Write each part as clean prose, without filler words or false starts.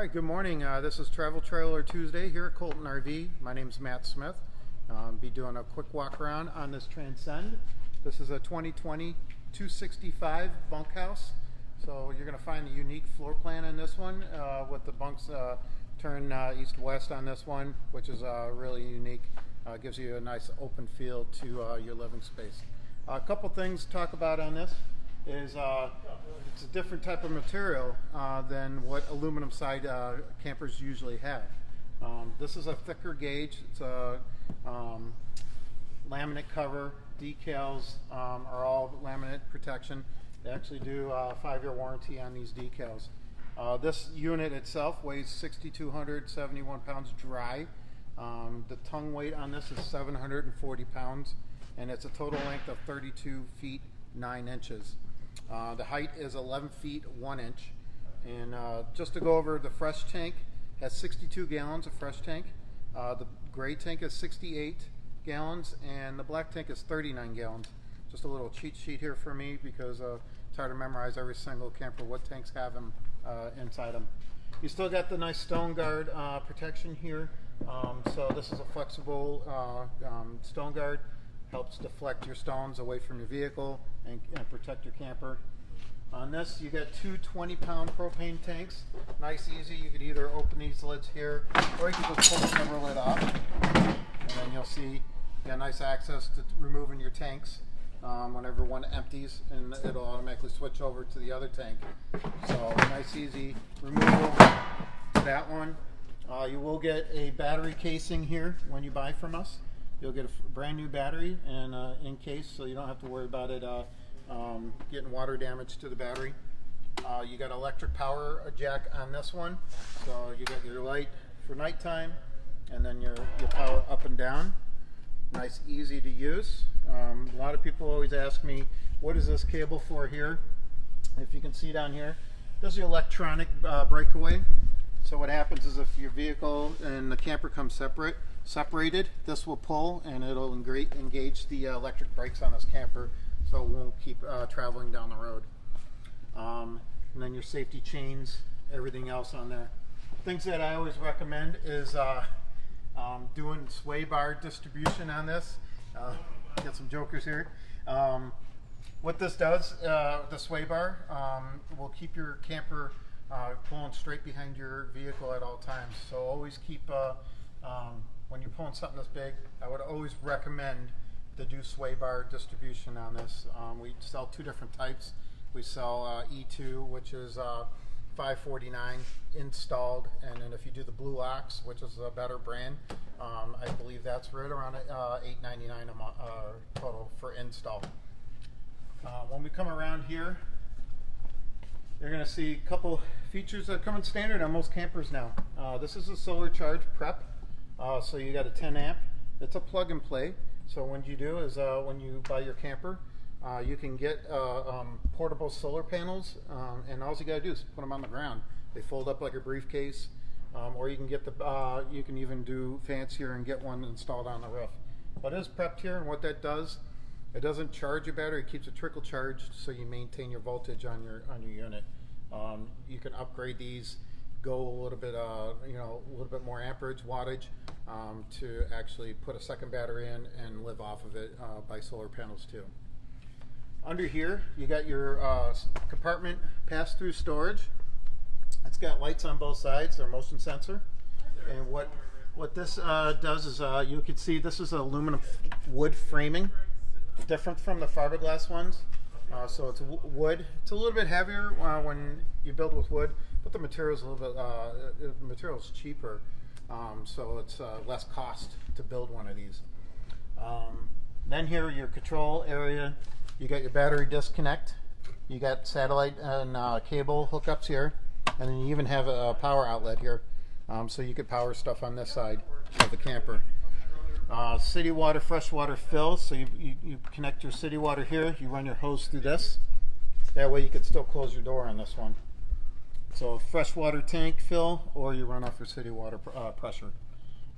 All right, good morning. This is Travel Trailer Tuesday here at Colton RV. My name is Matt Smith. Be doing a quick walk around on this Transcend. This is a 2020 265 bunkhouse. So you're going to find a unique floor plan in this one with the bunks turn east-west on this one, which is really unique. Gives you a nice open feel to your living space. A couple things to talk about on this is it's a different type of material than what aluminum side campers usually have. This is a thicker gauge. It's a laminate cover. Decals are all laminate protection. They actually do a 5-year warranty on these decals. This unit itself weighs 6,271 pounds dry. The tongue weight on this is 740 pounds, and it's a total length of 32 feet 9 inches. The height is 11 feet 1 inch. And just to go over, the fresh tank has 62 gallons of fresh tank. The gray tank is 68 gallons, and the black tank is 39 gallons. Just a little cheat sheet here for me because it's hard to memorize every single camper what tanks have them inside them. You still got the nice stone guard protection here. So this is a flexible stone guard. Helps deflect your stones away from your vehicle and protect your camper. On this, you got two 20-pound propane tanks. Nice, easy. You could either open these lids here, or you can just pull the cover lid off, and then you'll see you got nice access to removing your tanks whenever one empties, and it'll automatically switch over to the other tank. So nice, easy removal to that one. You will get a battery casing here when you buy from us. You'll get a brand new battery and in case, so you don't have to worry about it getting water damage to the battery. You got electric power jack on this one, so you got your light for nighttime, and then your power up and down. Nice, easy to use. A lot of people always ask me, what is this cable for here? If you can see down here, this is your electronic breakaway. So what happens is if your vehicle and the camper come separated, this will pull and it'll engage the electric brakes on this camper, so it won't keep traveling down the road. And then your safety chains, everything else on there. Things that I always recommend is doing sway bar distribution on this. Got some jokers here. What this does, the sway bar will keep your camper pulling straight behind your vehicle at all times. So always keep, when you're pulling something this big, I would always recommend to do sway bar distribution on this. We sell two different types. We sell E2, which is $549 installed, and then if you do the Blue Ox, which is a better brand, I believe that's right around $8.99 a month total for install. When we come around here, you're going to see a couple features that come in standard on most campers now. This is a solar charge prep, so you got a 10 amp. It's a plug and play. So what you do is when you buy your camper, you can get portable solar panels, and all you got to do is put them on the ground. They fold up like a briefcase, or you can get the you can even do fancier and get one installed on the roof. But it is prepped here, and what that does, it doesn't charge your battery. It keeps it trickle charged, so you maintain your voltage on your unit. You can upgrade these, go a little bit, a little bit more amperage, wattage, to actually put a second battery in and live off of it by solar panels too. Under here, you got your compartment pass-through storage. It's got lights on both sides. They're motion sensor, and what this does is you can see this is aluminum wood framing. Different from the fiberglass ones, so it's wood. It's a little bit heavier when you build with wood, but the material is a little bit. The material is cheaper, so it's less cost to build one of these. Then here, your control area. You got your battery disconnect. You got satellite and cable hookups here, and then you even have a power outlet here, so you could power stuff on this side of the camper. City water, freshwater fill, so you connect your city water here, you run your hose through this. That way you could still close your door on this one. So freshwater tank fill, or you run off your city water pressure.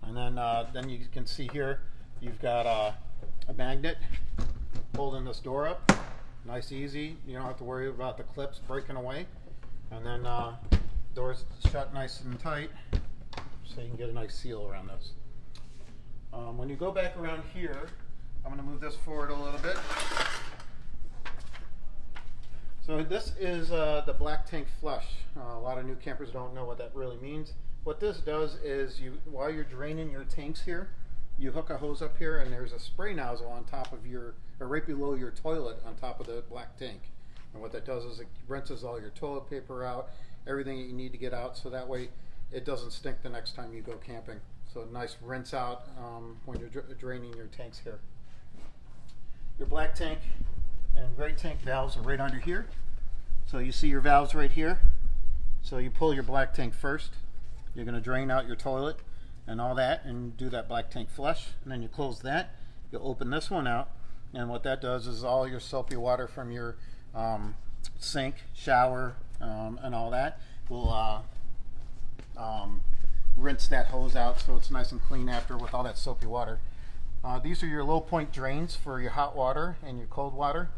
And then you can see here, you've got a magnet holding this door up. Nice, easy. You don't have to worry about the clips breaking away. And then Doors shut nice and tight, so you can get a nice seal around this. When you go back around here, I'm going to move this forward a little bit. So this is the black tank flush. A lot of new campers don't know what that really means. What this does is, while you're draining your tanks here, you hook a hose up here, and there's a spray nozzle on top of or right below your toilet on top of the black tank. And what that does is it rinses all your toilet paper out, everything that you need to get out, so that way it doesn't stink the next time you go camping. So a nice rinse out when you're draining your tanks here. Your black tank and gray tank valves are right under here. So you see your valves right here. So you pull your black tank first. You're going to drain out your toilet and all that and do that black tank flush. And then you close that. You open this one out. And what that does is all your soapy water from your sink, shower, and all that will rinse that hose out so it's nice and clean after with all that soapy water. These are your low point drains for your hot water and your cold water.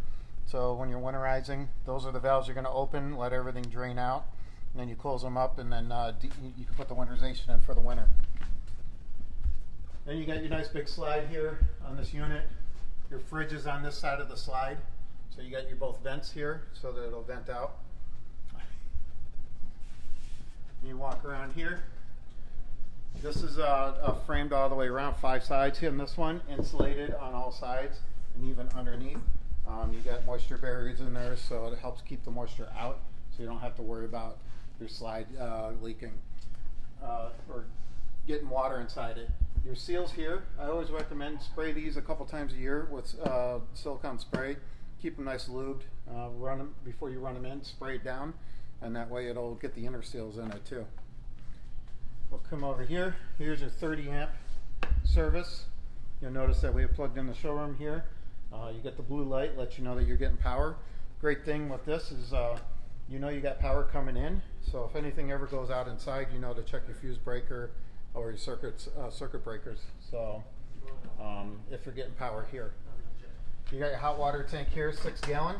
So when you're winterizing, those are the valves you're going to open, let everything drain out, and then you close them up, and then you can put the winterization in for the winter. Then you got your nice big slide here on this unit. Your fridge is on this side of the slide. So you got your both vents here so that it'll vent out. You walk around here. This is framed all the way around, 5 sides here, and this one insulated on all sides and even underneath. You got moisture barriers in there, so it helps keep the moisture out, so you don't have to worry about your slide leaking or getting water inside it. Your seals here, I always recommend spray these a couple times a year with silicone spray. Keep them nice lubed. Run them before you run them in. Spray it down, and that way it'll get the inner seals in it too. We'll come over here. Here's your 30 amp service. You'll notice that we have plugged in the showroom here. You get the blue light, lets you know that you're getting power. Great thing with this is you know you got power coming in, so if anything ever goes out inside, you know to check your fuse breaker or your circuit breakers. So if you're getting power here. You got your hot water tank here, 6 gallon.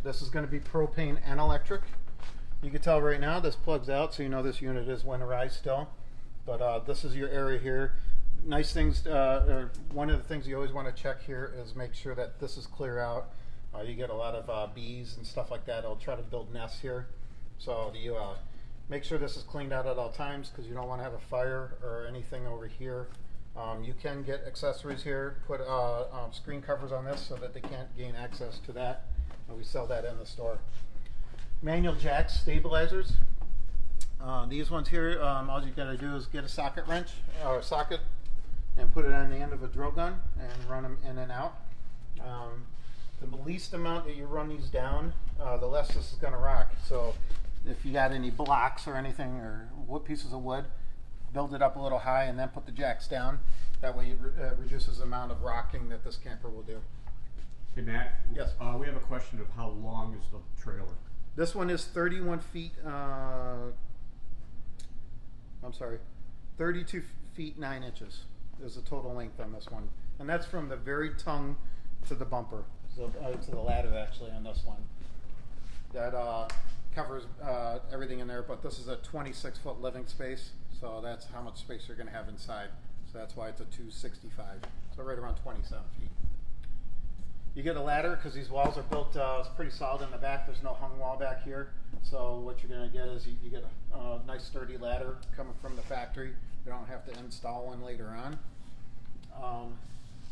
This is going to be propane and electric. You can tell right now this plugs out, so you know this unit is winterized still. But this is your area here. Nice things, or one of the things you always want to check here is make sure that this is clear out. You get a lot of bees and stuff like that. It'll try to build nests here. So you make sure this is cleaned out at all times, because you don't want to have a fire or anything over here. You can get accessories here, put screen covers on this so that they can't gain access to that. We sell that in the store. Manual jacks, stabilizers. These ones here, all you got to do is get a socket wrench or a socket and put it on the end of a drill gun and run them in and out. The least amount that you run these down, the less this is going to rock. So if you got any blocks or anything or pieces of wood, build it up a little high and then put the jacks down. That way it reduces the amount of rocking that this camper will do. Hey Matt, yes. We have a question of how long is the trailer? This one is 31 feet, 32 feet 9 inches is the total length on this one. And that's from the very tongue to the bumper, so, to the ladder actually on this one. That covers everything in there, but this is a 26-foot living space, so that's how much space you're going to have inside. So that's why it's a 265, so right around 27 feet. You get a ladder because these walls are built it's pretty solid in the back. There's no hung wall back here. So what you're going to get is you get a nice sturdy ladder coming from the factory. You don't have to install one later on.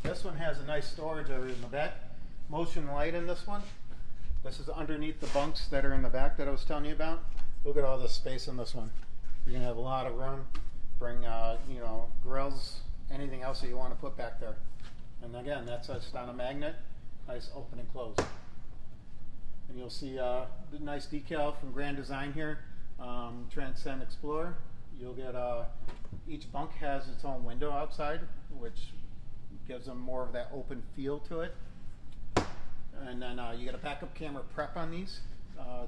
This one has a nice storage area in the back. Motion light in this one. This is underneath the bunks that are in the back that I was telling you about. Look at all this space in this one. You're going to have a lot of room. Bring you know, grills, anything else that you want to put back there. And again, that's just on a magnet. Nice open and close. And you'll see the nice decal from Grand Design here, Transcend Xplor. You'll get each bunk has its own window outside, which gives them more of that open feel to it. And then you get a backup camera prep on these.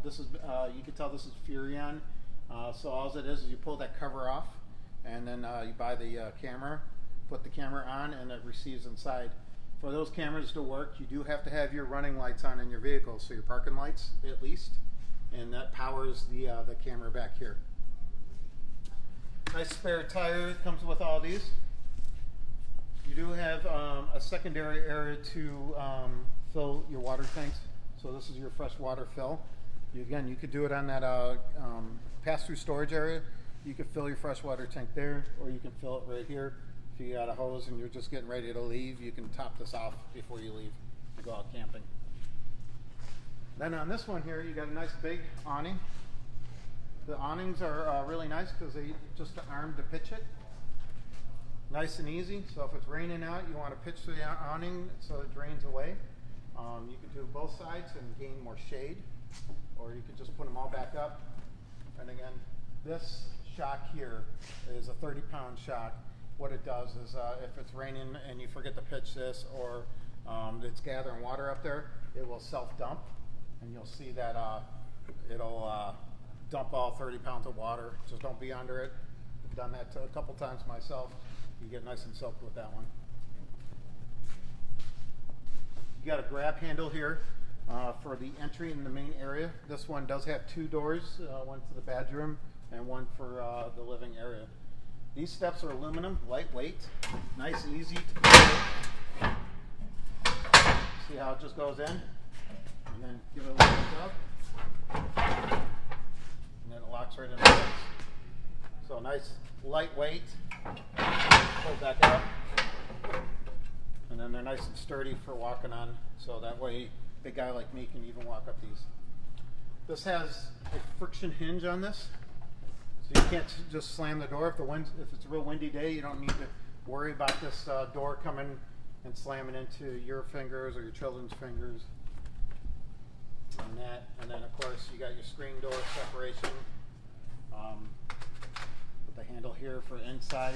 This is you can tell this is Furrion. So all it is you pull that cover off, and then you buy the camera, put the camera on, and it receives inside. For those cameras to work, you do have to have your running lights on in your vehicle, so your parking lights at least, and that powers the camera back here. Nice spare tire comes with all these. You do have a secondary area to fill your water tanks. So this is your fresh water fill. Again, you could do it on that pass-through storage area. You could fill your fresh water tank there, or you can fill it right here. If you got a hose and you're just getting ready to leave, you can top this off before you leave to go out camping. Then on this one here, you got a nice big awning. The awnings are really nice because they just arm to pitch it. Nice and easy. So if it's raining out, you want to pitch the awning so it drains away. You can do both sides and gain more shade, or you could just put them all back up. And again, this shock here is a 30-pound shock. What it does is if it's raining and you forget to pitch this, or it's gathering water up there, it will self-dump, and you'll see that it'll dump all 30 pounds of water. Just don't be under it. I've done that a couple times myself. You get nice and soaked with that one. You got a grab handle here for the entry in the main area. This one does have two doors, one to the bedroom and one for the living area. These steps are aluminum, lightweight, nice, easy to control. See how it just goes in? And then give it a little shove. And then it locks right in place. So nice, lightweight. Pull back up. And then they're nice and sturdy for walking on, so that way a big guy like me can even walk up these. This has a friction hinge on this. So you can't just slam the door. If it's a real windy day, you don't need to worry about this door coming and slamming into your fingers or your children's fingers. And then of course you got your screen door separation with the handle here for inside.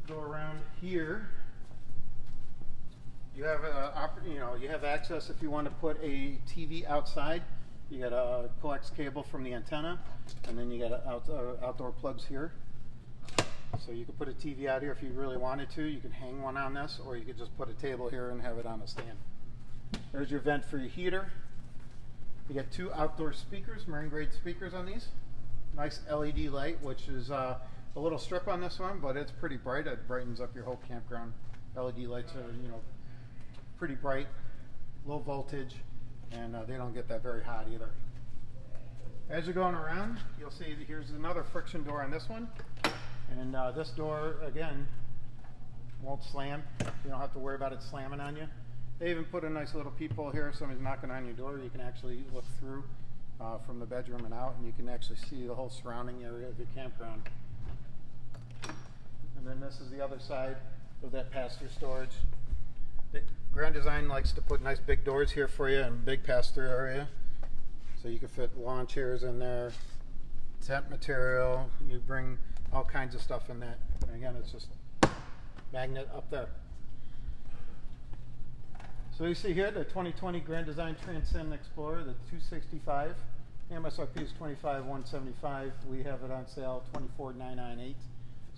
Go around here. You have you have access if you want to put a TV outside. You got a coax cable from the antenna, and then you got outdoor plugs here. So you could put a TV out here if you really wanted to. You could hang one on this, or you could just put a table here and have it on a stand. There's your vent for your heater. You got two outdoor speakers, marine grade speakers on these. Nice LED light, which is a little strip on this one, but it's pretty bright. It brightens up your whole campground. LED lights are, pretty bright, low voltage, and they don't get that very hot either. As you're going around, you'll see that here's another friction door on this one. And this door, again, won't slam. You don't have to worry about it slamming on you. They even put a nice little peephole here. If somebody's knocking on your door, you can actually look through from the bedroom and out, and you can actually see the whole surrounding area of your campground. And then this is the other side of that pass-through storage. Grand Design likes to put nice big doors here for you and big pass-through area. So you can fit lawn chairs in there, tent material, you bring all kinds of stuff in that. And again, it's just magnet up there. So you see here the 2020 Grand Design Transcend Xplor, the 265. MSRP is $25,175. We have it on sale $24,998.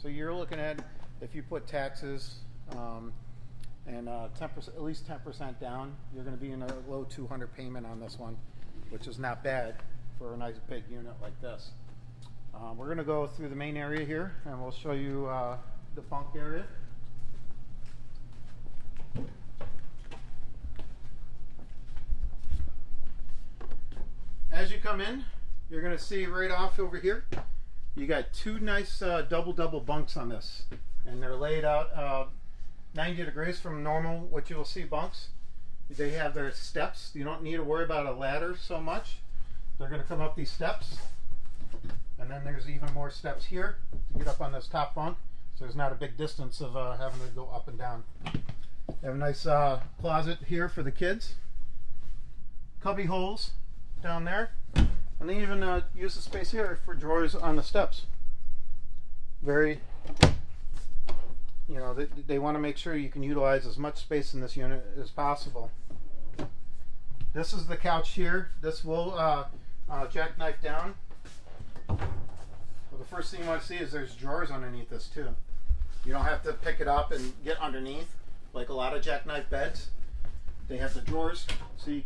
So you're looking at, if you put taxes and 10%, at least 10% down, you're going to be in a low 200 payment on this one, which is not bad for a nice big unit like this. We're going to go through the main area here, and we'll show you the bunk area. As you come in, you're going to see right off over here, you got two nice double bunks on this, and they're laid out 90 degrees from normal what you'll see bunks. They have their steps. You don't need to worry about a ladder so much. They're going to come up these steps, and then there's even more steps here to get up on this top bunk, so there's not a big distance of having to go up and down. They have a nice closet here for the kids, cubby holes down there, and they even use the space here for drawers on the steps. Very, they want to make sure you can utilize as much space in this unit as possible. This is the couch here. This will jackknife down. Well, the first thing you want to see is there's drawers underneath this too. You don't have to pick it up and get underneath like a lot of jackknife beds. they have the drawers, so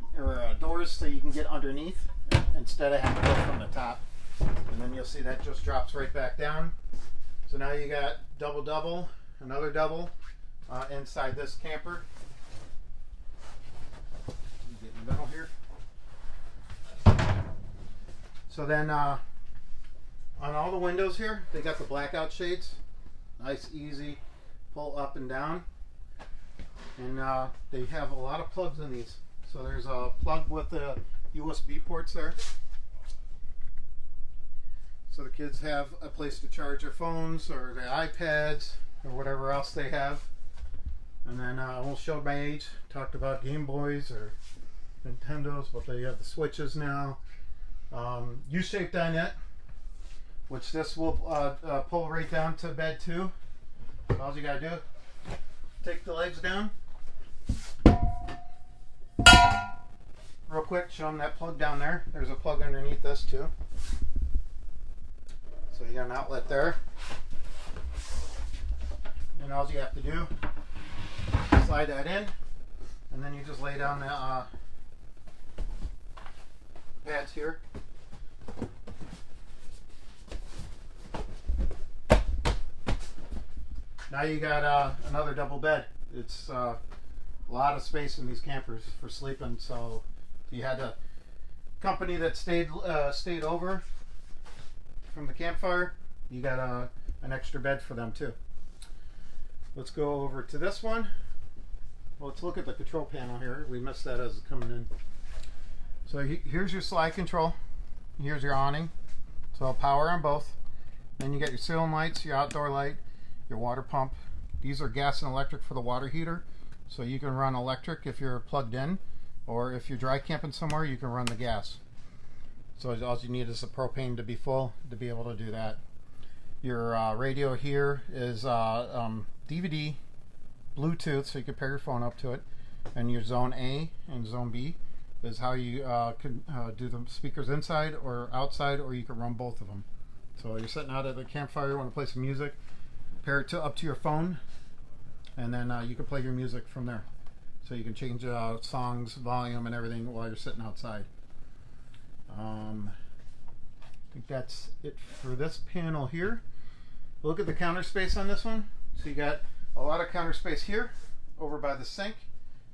doors, so you can get underneath instead of having to go from the top. And then you'll see that just drops right back down. So now you got double, another double inside this camper. Get in the middle here. So then on all the windows here, they got the blackout shades. Nice, easy, pull up and down. And they have a lot of plugs in these. So there's a plug with the USB ports there. So the kids have a place to charge their phones or their iPads or whatever else they have. And then I won't show my age. Talked about Game Boys or Nintendos, but they have the Switches now. U-shaped dinette, which this will pull right down to bed too. All you gotta do, take the legs down. Real quick, show them that plug down there. There's a plug underneath this too. So you got an outlet there. And all you have to do, slide that in, and then you just lay down the pads here. Now you got another double bed. It's a lot of space in these campers for sleeping. So if you had a company that stayed over from the campfire, you got an extra bed for them too. Let's go over to this one. Well, let's look at the control panel here. We missed that as coming in. So here's your slide control. Here's your awning. So power on both. Then you got your ceiling lights, your outdoor light, your water pump. These are gas and electric for the water heater. So you can run electric if you're plugged in, or if you're dry camping somewhere, you can run the gas. So all you need is a propane to be full to be able to do that. Your radio here is DVD, Bluetooth, so you can pair your phone up to it. And your zone A and zone B is how you can do the speakers inside or outside, or you can run both of them. So you're sitting out at the campfire, you want to play some music, pair it up to your phone, and then you can play your music from there. So you can change songs, volume, and everything while you're sitting outside. I think that's it for this panel here. Look at the counter space on this one. So you got a lot of counter space here, over by the sink,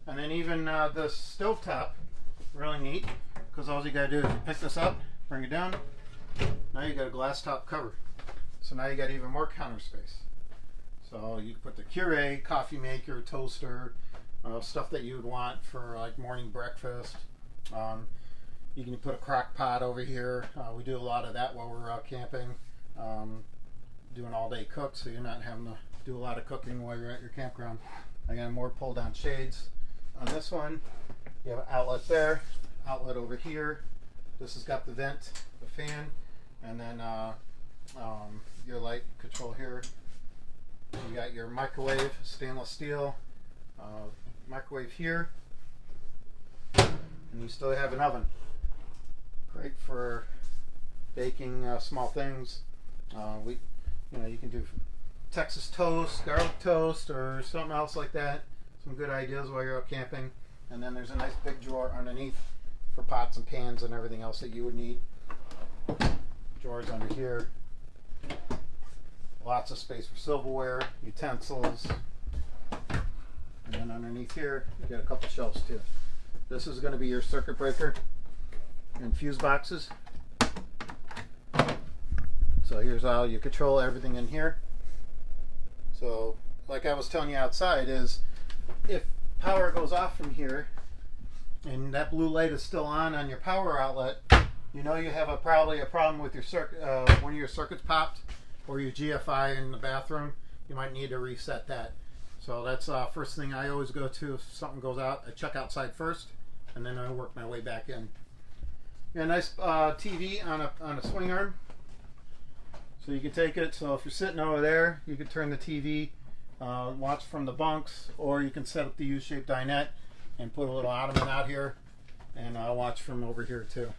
and then even the stovetop. Really neat, because all you gotta do is you pick this up, bring it down. Now you got a glass top cover. So now you got even more counter space. So you can put the Keurig, coffee maker, toaster, stuff that you would want for like morning breakfast. You can put a crock pot over here. We do a lot of that while we're out camping. Doing all day cook, so you're not having to do a lot of cooking while you're at your campground. Again, more pull down shades. On this one, you have an outlet there, outlet over here. This has got the vent, the fan, and then your light control here. You got your microwave, stainless steel, microwave here, and you still have an oven. Great for baking small things. You can do Texas toast, garlic toast, or something else like that. Some good ideas while you're out camping. And then there's a nice big drawer underneath for pots and pans and everything else that you would need. Drawers under here. Lots of space for silverware, utensils. And then underneath here, you got a couple shelves too. This is going to be your circuit breaker and fuse boxes. So here's how you control everything in here. So like I was telling you outside is, if power goes off from here and that blue light is still on your power outlet, you know you have probably a problem with your circuit, one of your circuits popped, or your GFI in the bathroom. You might need to reset that. So that's first thing I always go to. If something goes out, I check outside first, and then I work my way back in. Yeah, nice TV on a swing arm. So you can take it, so if you're sitting over there, you can turn the TV, watch from the bunks, or you can set up the U-shaped dinette and put a little ottoman out here, and watch from over here too.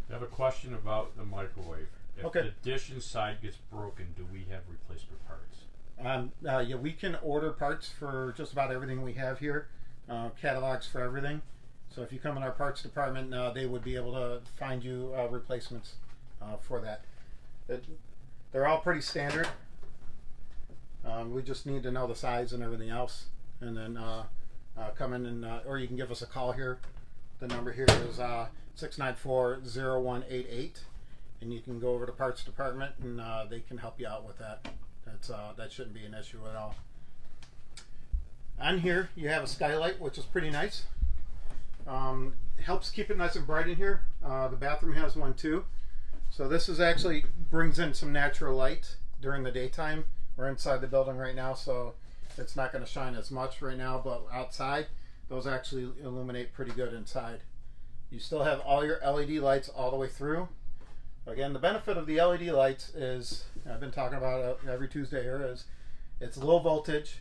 I have a question about the microwave. If Okay. the dish inside gets broken, do we have replacement parts? Yeah, we can order parts for just about everything we have here. catalogs for everything. So if you come in our parts department, they would be able to find you replacements for that. They're all pretty standard. We just need to know the size and everything else, and then come in and or you can give us a call here. The number here is 694-0188, and you can go over to parts department and they can help you out with that. That shouldn't be an issue at all. On here you have a skylight, which is pretty nice. Helps keep it nice and bright in here. The bathroom has one too. So this is actually brings in some natural light during the daytime. We're inside the building right now, so it's not going to shine as much right now, but outside those actually illuminate pretty good inside. You still have all your LED lights all the way through. Again, the benefit of the LED lights is, I've been talking about it every Tuesday here, is it's low voltage,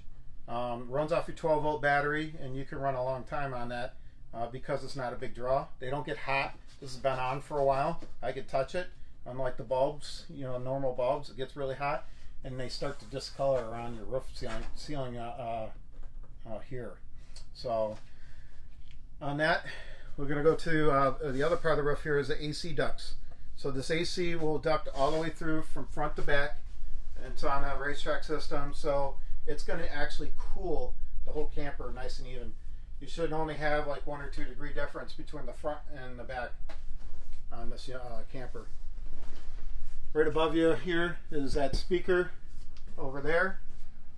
runs off your 12-volt battery, and you can run a long time on that because it's not a big draw. They don't get hot. This has been on for a while. I could touch it. Unlike the bulbs, normal bulbs, it gets really hot, and they start to discolor around your roof ceiling here. So on that, we're going to go to the other part of the roof here is the AC ducts. So this AC will duct all the way through from front to back. It's on a racetrack system, so it's going to actually cool the whole camper nice and even. You should only have like 1 or 2 degree difference between the front and the back on this camper. Right above you here is that speaker over there,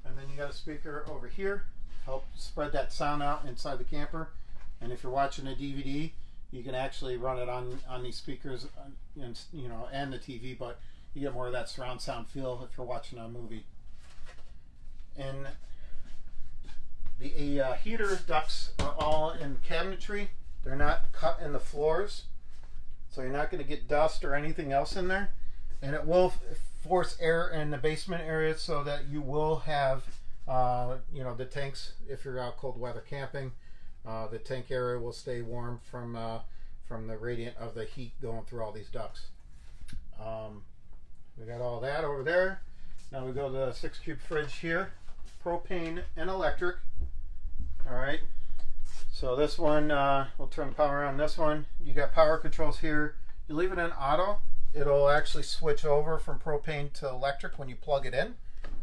and then you got a speaker over here. Help spread that sound out inside the camper. And if you're watching a DVD, you can actually run it on these speakers, and the TV, but you get more of that surround sound feel if you're watching a movie. And the heater ducts are all in cabinetry. They're not cut in the floors, so you're not going to get dust or anything else in there. And it will force air in the basement area so that you will have, the tanks. If you're out cold weather camping, the tank area will stay warm from the radiant of the heat going through all these ducts. We got all that over there. Now we go to the 6-cube fridge here, propane and electric. All right. So this one, we'll turn the power on this one. You got power controls here. You leave it in auto, it'll actually switch over from propane to electric when you plug it in,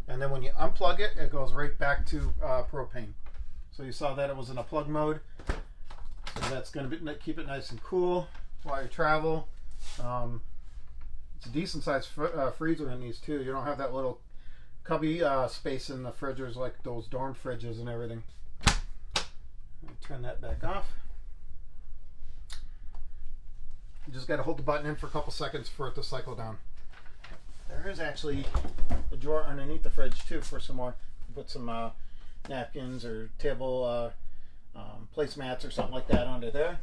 and then when you unplug it, it goes right back to propane. So you saw that it was in a plug mode. So that's going to keep it nice and cool while you travel. It's a decent sized freezer in these too. You don't have that little cubby space in the fridges like those dorm fridges and everything. Turn that back off. You just got to hold the button in for a couple seconds for it to cycle down. There is actually a drawer underneath the fridge too for some more. Put some napkins or table placemats or something like that under there.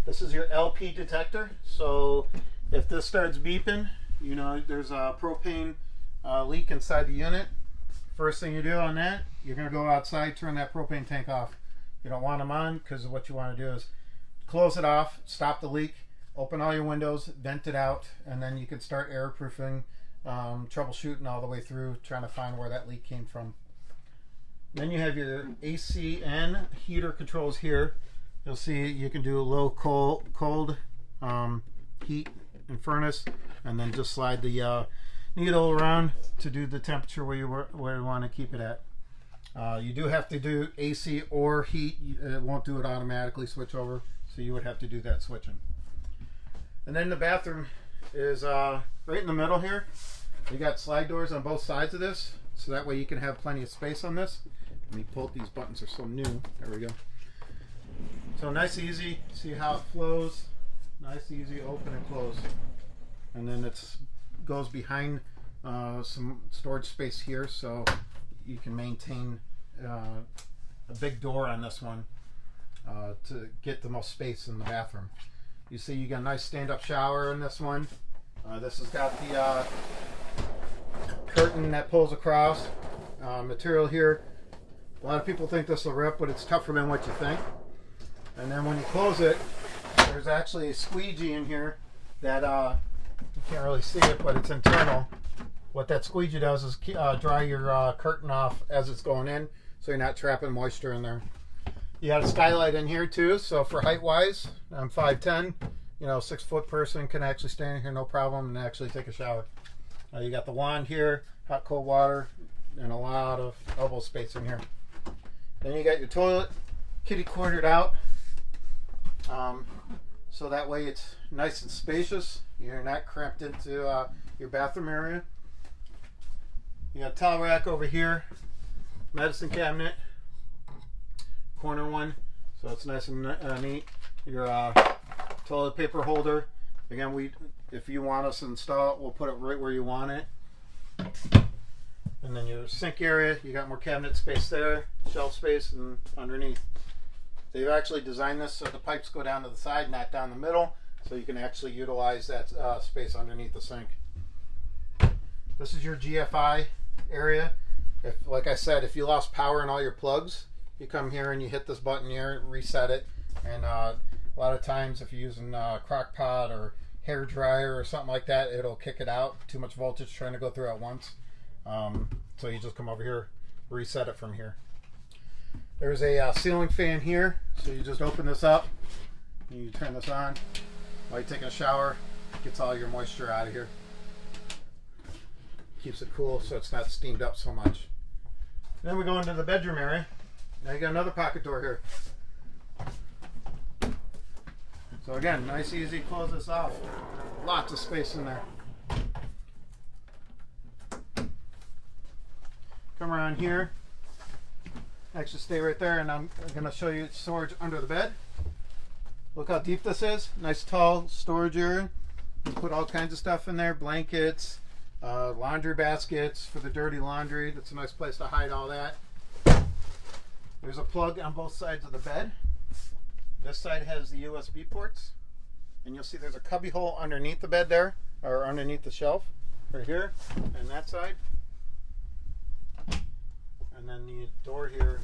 This is your LP detector. So if this starts beeping, there's a propane leak inside the unit. First thing you do on that, you're going to go outside, turn that propane tank off. You don't want them on because what you want to do is close it off, stop the leak, open all your windows, vent it out, and then you can start airproofing, troubleshooting all the way through, trying to find where that leak came from. Then you have your Acn heater controls here. You'll see you can do a low, cold, heat and furnace, and then just slide the needle around to do the temperature where you want to keep it at. You do have to do AC or heat. It won't do it automatically, switch over, so you would have to do that switching. And then the bathroom is right in the middle here. You got slide doors on both sides of this, so that way you can have plenty of space on this. Let me pull. These buttons are so new. There we go. So nice, easy. See how it flows. Nice, easy, open and close. And then it goes behind some storage space here, so you can maintain a big door on this one to get the most space in the bathroom. You see you got a nice stand-up shower in this one. This has got the curtain that pulls across. Material here. A lot of people think this will rip, but it's tougher than what you think. And then when you close it, there's actually a squeegee in here that you can't really see it, but it's internal. What that squeegee does is dry your curtain off as it's going in, so you're not trapping moisture in there. You got a skylight in here too, so for height wise, I'm 5'10", 6-foot person can actually stand here no problem and actually take a shower. You got the wand here, hot cold water, and a lot of elbow space in here. Then you got your toilet, kitty cornered out, so that way it's nice and spacious. You're not cramped into your bathroom area. You got a towel rack over here, medicine cabinet, corner one, so it's nice and neat. Your toilet paper holder. Again, if you want us to install it, we'll put it right where you want it. And then your sink area, you got more cabinet space there, shelf space, and underneath. They've actually designed this so the pipes go down to the side, not down the middle, so you can actually utilize that space underneath the sink. This is your GFI area. Like I said, if you lost power in all your plugs, you come here and you hit this button here, reset it, and a lot of times if you're using a crock pot or hair dryer or something like that, it'll kick it out. Too much voltage trying to go through at once. So you just come over here, reset it from here. There's a ceiling fan here, so you just open this up, and you turn this on. While you're taking a shower, gets all your moisture out of here. Keeps it cool so it's not steamed up so much. Then we go into the bedroom area. Now you got another pocket door here. So again, nice, easy, close this off. Lots of space in there. Come around here. Actually stay right there, and I'm going to show you storage under the bed. Look how deep this is. Nice tall storage area. You put all kinds of stuff in there, blankets, laundry baskets for the dirty laundry. That's a nice place to hide all that. There's a plug on both sides of the bed. This side has the USB ports, and you'll see there's a cubby hole underneath the bed there, or underneath the shelf, right here, and that side. And then the door here,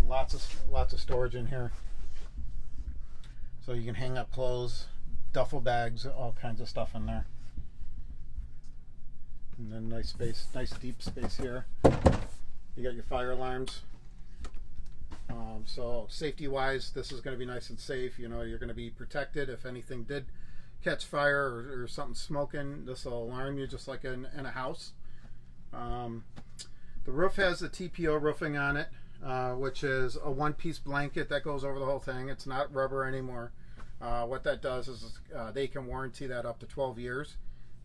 lots of storage in here. So you can hang up clothes, duffel bags, all kinds of stuff in there. And then nice space, nice deep space here. You got your fire alarms. So safety wise, this is going to be nice and safe. You're going to be protected if anything did catch fire or something smoking. This will alarm you just like in a house. The roof has the TPO roofing on it, which is a one-piece blanket that goes over the whole thing. It's not rubber anymore. What that does is they can warranty that up to 12 years.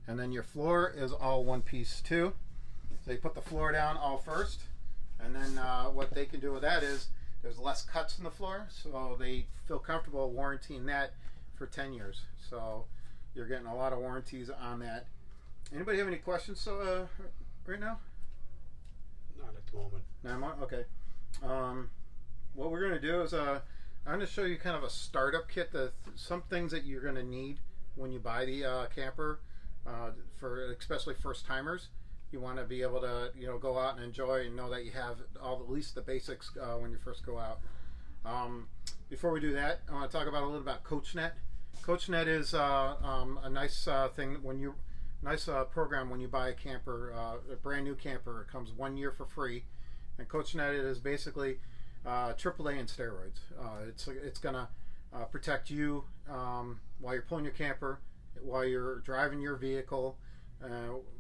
And then your floor is all one piece too. So you put the floor down all first, and then what they can do with that is there's less cuts in the floor, so they feel comfortable warranting that for 10 years. So you're getting a lot of warranties on that. Anybody have any questions right now? Not at the moment. No, okay. What we're going to do is I'm going to show you kind of a startup kit, some things that you're going to need when you buy the camper, for especially first timers. You want to be able to go out and enjoy and know that you have at least the basics when you first go out. Before we do that, I want to talk about a little about CoachNet. CoachNet is a nice thing program when you buy a camper, a brand new camper. It comes 1 year for free, and CoachNet is basically AAA in steroids. It's gonna protect you while you're pulling your camper, while you're driving your vehicle,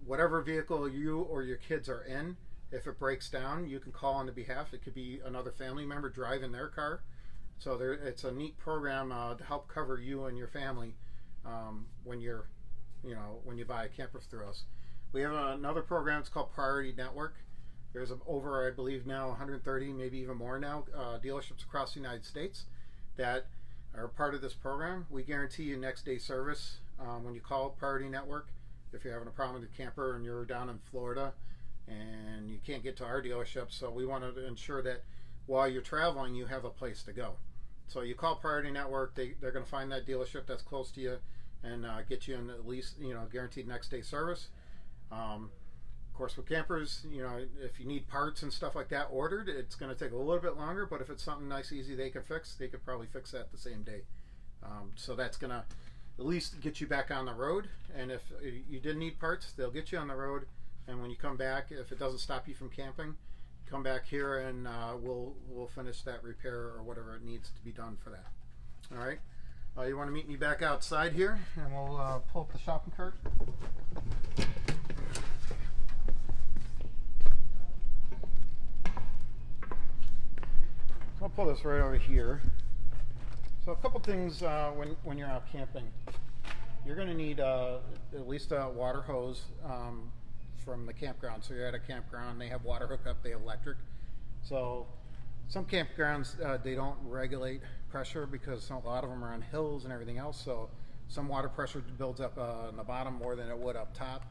whatever vehicle you or your kids are in. If it breaks down, you can call on the behalf. It could be another family member driving their car. So it's a neat program to help cover you and your family when you buy a camper through us. We have another program. It's called Priority Network. There's over, I believe now, 130, maybe even more now, dealerships across the United States that are part of this program. We guarantee you next day service when you call Priority Network. If you're having a problem with your camper and you're down in Florida and you can't get to our dealership, so we want to ensure that while you're traveling, you have a place to go. So you call Priority Network, they're going to find that dealership that's close to you and get you in at least guaranteed next day service. Of course, with campers, if you need parts and stuff like that ordered, it's going to take a little bit longer, but if it's something nice, easy they can fix, they could probably fix that the same day. So that's going to at least get you back on the road, and if you did need parts, they'll get you on the road, and when you come back, if it doesn't stop you from camping, come back here and we'll finish that repair or whatever it needs to be done for that. All right. You want to meet me back outside here, and we'll pull up the shopping cart. I'll pull this right over here. So a couple things when you're out camping. You're going to need at least a water hose from the campground. So you're at a campground, they have water hookup, they have electric. So some campgrounds, they don't regulate pressure because a lot of them are on hills and everything else. So some water pressure builds up on the bottom more than it would up top.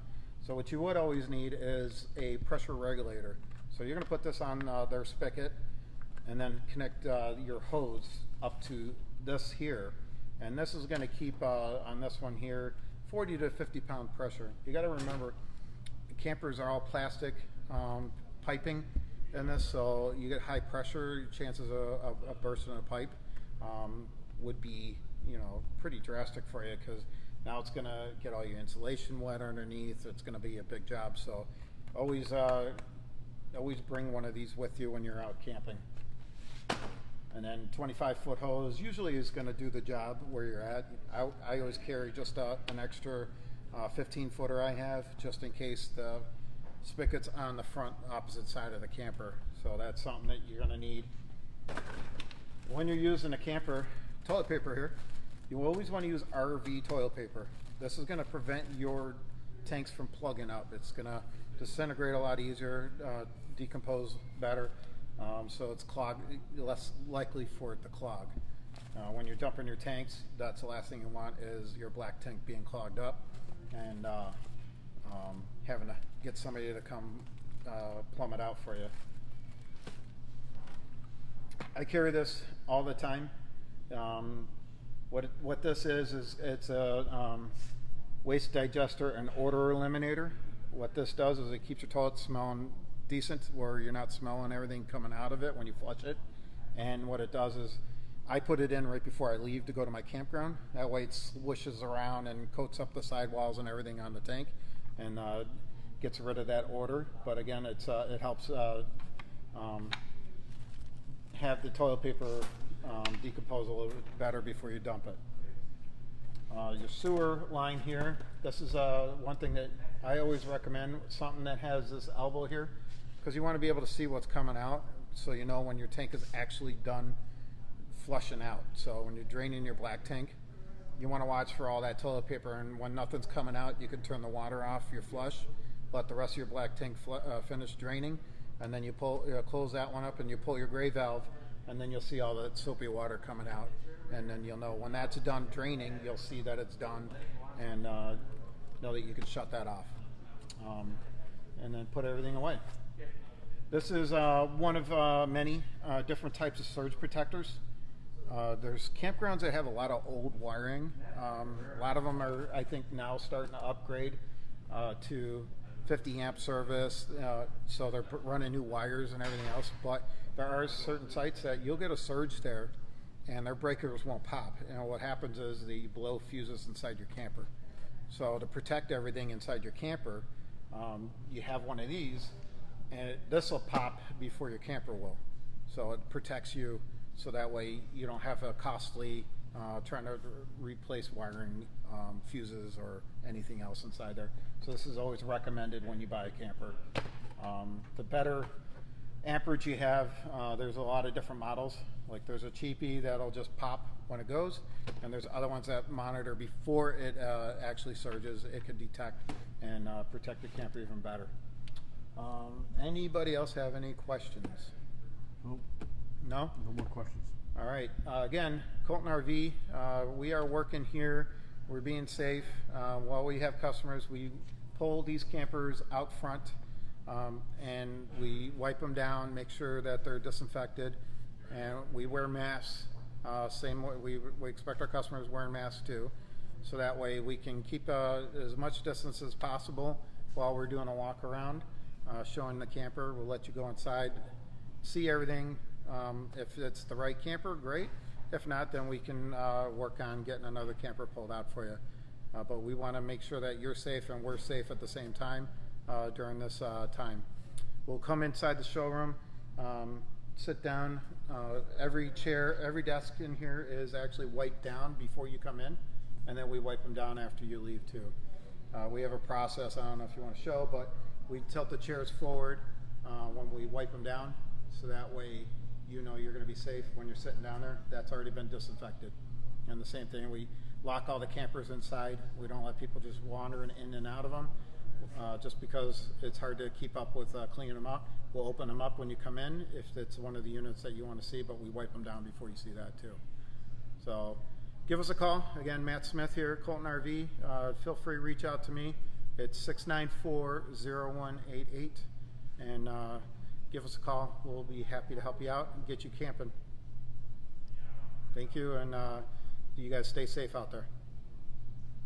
So what you would always need is a pressure regulator. So you're going to put this on their spigot and then connect your hose up to this here. And this is going to keep on this one here 40 to 50 pound pressure. You got to remember, campers are all plastic piping in this, so you get high pressure, chances of bursting a pipe would be, you know, pretty drastic for you, because now it's going to get all your insulation wet underneath. It's going to be a big job. So always bring one of these with you when you're out camping. And then 25-foot hose usually is going to do the job where you're at. I always carry just an extra 15-footer I have, just in case the spigot's on the front opposite side of the camper. So that's something that you're going to need. When you're using a camper, toilet paper here, you always want to use RV toilet paper. This is going to prevent your tanks from plugging up. It's going to disintegrate a lot easier, decompose better. So it's less likely for it to clog. When you're dumping your tanks, that's the last thing you want is your black tank being clogged up and having to get somebody to come plumb it out for you. I carry this all the time. What this is it's a waste digester and odor eliminator. What this does is it keeps your toilet smelling decent, where you're not smelling everything coming out of it when you flush it. And what it does is I put it in right before I leave to go to my campground. That way it swishes around and coats up the sidewalls and everything on the tank and gets rid of that odor. But again, it helps have the toilet paper decompose a little bit better before you dump it. Your sewer line here, this is one thing that I always recommend, something that has this elbow here, because you want to be able to see what's coming out, so you know when your tank is actually done flushing out. So when you're draining your black tank, you want to watch for all that toilet paper, and when nothing's coming out, you can turn the water off your flush, let the rest of your black tank finish draining, and then you close that one up and you pull your gray valve, and then you'll see all that soapy water coming out. And then you'll know when that's done draining, you'll see that it's done, and know that you can shut that off. And then put everything away. This is one of many different types of surge protectors. There's campgrounds that have a lot of old wiring. A lot of them are, I think, now starting to upgrade to 50 amp service, so they're running new wires and everything else. But there are certain sites that you'll get a surge there and their breakers won't pop. And what happens is you blow fuses inside your camper. So to protect everything inside your camper, you have one of these, and this will pop before your camper will. So it protects you, so that way you don't have a costly trying to replace wiring, fuses or anything else inside there. So this is always recommended when you buy a camper. The better amperage you have, there's a lot of different models. Like there's a cheapie that'll just pop when it goes, and there's other ones that monitor before it actually surges. It can detect and protect your camper even better. Anybody else have any questions? Nope. No? No more questions. All right. Again, Colton RV, we are working here. We're being safe. While we have customers, we pull these campers out front and we wipe them down, make sure that they're disinfected, and we wear masks. Same way we expect our customers wearing masks too, so that way we can keep as much distance as possible while we're doing a walk around, showing the camper. We'll let you go inside, see everything. If it's the right camper, great. If not, then we can work on getting another camper pulled out for you. But we want to make sure that you're safe and we're safe at the same time during this time. We'll come inside the showroom. Sit down. Every chair, every desk in here is actually wiped down before you come in, and then we wipe them down after you leave too. We have a process, I don't know if you want to show, but we tilt the chairs forward when we wipe them down, so that way you know you're going to be safe when you're sitting down there. That's already been disinfected. And the same thing, we lock all the campers inside. We don't let people just wandering in and out of them, just because it's hard to keep up with cleaning them up. We'll open them up when you come in if it's one of the units that you want to see, but we wipe them down before you see that too. So give us a call. Again, Matt Smith here, Colton RV. Feel free to reach out to me. It's 694-0188, and give us a call. We'll be happy to help you out and get you camping. Thank you, and you guys stay safe out there.